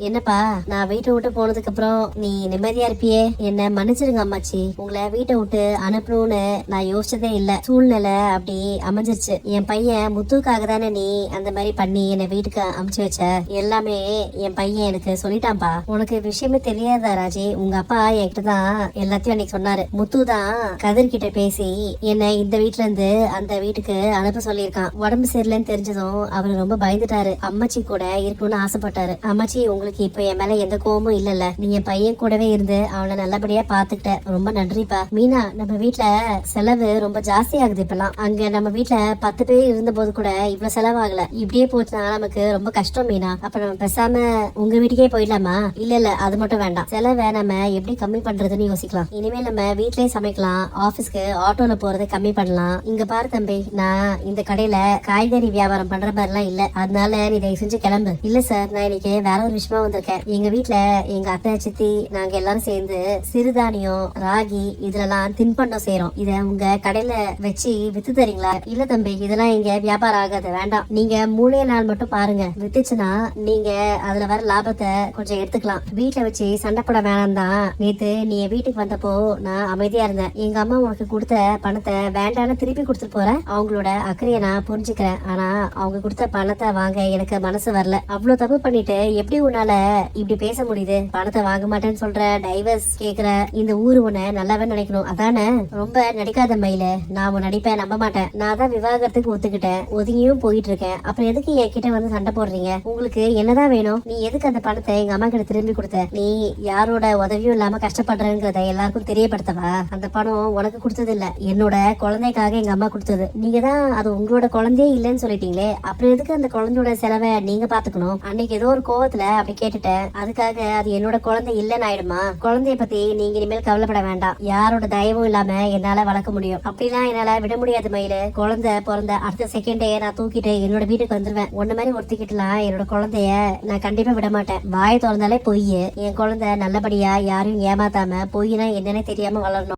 என்னப்பா, நான் வீட்டை விட்டு போனதுக்கு அப்புறம் நீ நிம்மதியா இருப்பியே? என்ன மன்னிச்சிருங்க அம்மாச்சி. உங்களை வீட்டை விட்டு அனுப்பணும்னு நான் யோசிச்சதே இல்ல. சூழ்நிலை அப்படி அமைஞ்சிருச்சு. என் பையன் முத்துக்காக தானே நீ அந்த மாதிரி பண்ணி என்னை வீட்டுக்கு அமுச்சு வச்ச. எல்லாமே என் பையன் எனக்கு சொல்லிட்டான்பா. உனக்கு விஷயமே தெரியாதா ராஜி? உங்க அப்பா என்கிட்ட தான் எல்லாத்தையும் அன்னைக்கு சொன்னாரு. முத்து தான் கதிர் கிட்ட பேசி என்னை இந்த வீட்டுல இருந்து அந்த வீட்டுக்கு அனுப்ப சொல்லியிருக்கான். உடம்பு சரியில்லைன்னு தெரிஞ்சதும் அவரு ரொம்ப பயந்துட்டாரு. அம்மாச்சி கூட இருக்கணும்னு ஆசைப்பட்டாரு. அம்மாச்சி, உங்களுக்கு இப்ப என் மேல எந்த கோபமும் இல்லல்ல? நீ என் பையன் கூடவே இருந்து அவனை நல்லபடியா பாத்துக்கிட்ட. ரொம்ப நன்றிப்பா. மீனா, நம்ம வீட்டுல செலவு ரொம்ப ஜாஸ்தி ஆகுது இப்பெல்லாம். அங்க நம்ம வீட்டுல 10 பேர் இருந்த போது கூட இவ்வளவு செலவாகல. இப்படியே போச்சுன்னா நமக்கு ரொம்ப கஷ்டம் மீனா. அப்ப நம்ம பேசாம உங்க வீட்டுக்கே போயிடலாமா? இல்ல, அது மட்டும் வேண்டாம். செலவை நம்ம எப்படி கம்மி பண்றதுன்னு யோசிக்கலாம். இனிமேல் நம்ம வீட்லயே சமைக்கலாம். ஆபீஸ்க்கு ஆட்டோல போறதை கம்மி பண்ணலாம். இங்க பாரு தம்பி, நான் இந்த கடையில காய்கறி வியாபாரம் பண்ற மாதிரி எல்லாம் இல்ல. அதனால நீ தயவு செஞ்சு கிளம்பு. இல்ல சார், நான் இன்னைக்கு வேற ஒரு விஷயமா வந்திருக்கேன். எங்க வீட்டுல எங்க அத்தை, சித்தி, நாங்க எல்லாரும் சேர்ந்து சிறுதானியம், ராகி இதுலலாம் தின்பண்டம் செய்யறோம். இத உங்க கடையில வச்சு வித்து தரீங்களா? இல்ல தம்பி, இதெல்லாம் இங்க வியாபாரம் ஆகாது, வேண்டாம். நீங்க 3 நாள் மட்டும் பாருங்க. வித்துச்சுன்னா நீங்க அதுல வர லாபத்தை கொஞ்சம் எடுத்துக்கலாம். வீட்டுல வச்சு சண்டை போட வேணாம் தான். நேத்து நீ என் வீட்டுக்கு வந்தப்போ நான் அமைதியா இருந்தேன். எங்க அம்மா உனக்கு கொடுத்த பணத்தை வேண்டான்னு திருப்பி கொடுத்துட்டு போறேன். அவங்களோட அக்கறையை நான் புரிஞ்சுக்கிறேன். ஆனா அவங்க கொடுத்த பணத்தை வாங்க எனக்கு மனசு வரல. அவ்வளவு தப்பு பண்ணிட்டு எப்படி உன்னால இப்படி பேச முடியுது? பணத்தை வாங்க மாட்டேன்னு சொல்ற, டைவர்ஸ் கேக்குற. இந்த ஊரு உன்னை நல்லாவே நினைக்கணும், அதானே? ரொம்ப நடிக்காத மயில. நான் உன் நடிப்பேன் நம்ப மாட்டேன். நான் தான் விவாகரத்துக்கு ஒத்துக்கிட்டேன், ஒதுங்கியும் போயிட்டு இருக்கேன். அப்புறம் எதுக்கு என் கிட்ட வந்து சண்டை போடுறீங்க? உங்களுக்கு என்னதான் வேணும்? நீ எதுக்கு அந்த பணத்தை எங்க அம்மா கிட்ட திரும்பி கொடுத்த? நீ யாரோட உதவியும் இல்லாம கஷ்டப்படுறேங்கிறத எல்லாருக்கும் தெரியப்படுத்தவா? அந்த பணம் உனக்கு கொடுத்தது இல்ல, என்னோட குழந்தைக்காக எங்க அம்மா கொடுத்தது. நீங்க தான் அது உங்களோட குழந்தையே இல்லைன்னு சொல்லிட்டீங்களே, அப்புறம் எதுக்கு அந்த குழந்தையோட செலவை நீங்க பாத்துக்கணும்? அன்னைக்கு ஏதோ ஒரு கோவத்துல அப்படி கேட்டுட்டேன். அதுக்காக அது என்னோட குழந்தை இல்லன்னு ஆயிடுமா? குழந்தைய பத்தி நீங்க இனிமேல் கவலைப்பட வேண்டாம். யாரோட தயவும் இல்லாம என்னால வளர்க்க முடியும். அப்படிலாம் என்னால விட முடியாது மயிலு. குழந்தை பிறந்த அடுத்த செகண்டே நான் தூக்கிட்டு என்னோட வீட்டுக்கு வந்துருவேன். ஒன்ன மாதிரி ஒருத்திக்கிட்டுலாம் என்னோட குழந்தைய நான் கண்டிப்பா விட மாட்டேன். வாயை திறந்தாலே பொய். என் குழந்தை நல்லபடியா யாரையும் ஏமாத்தாம பொய்னா என்னன்னே தெரியாம வளரணும்.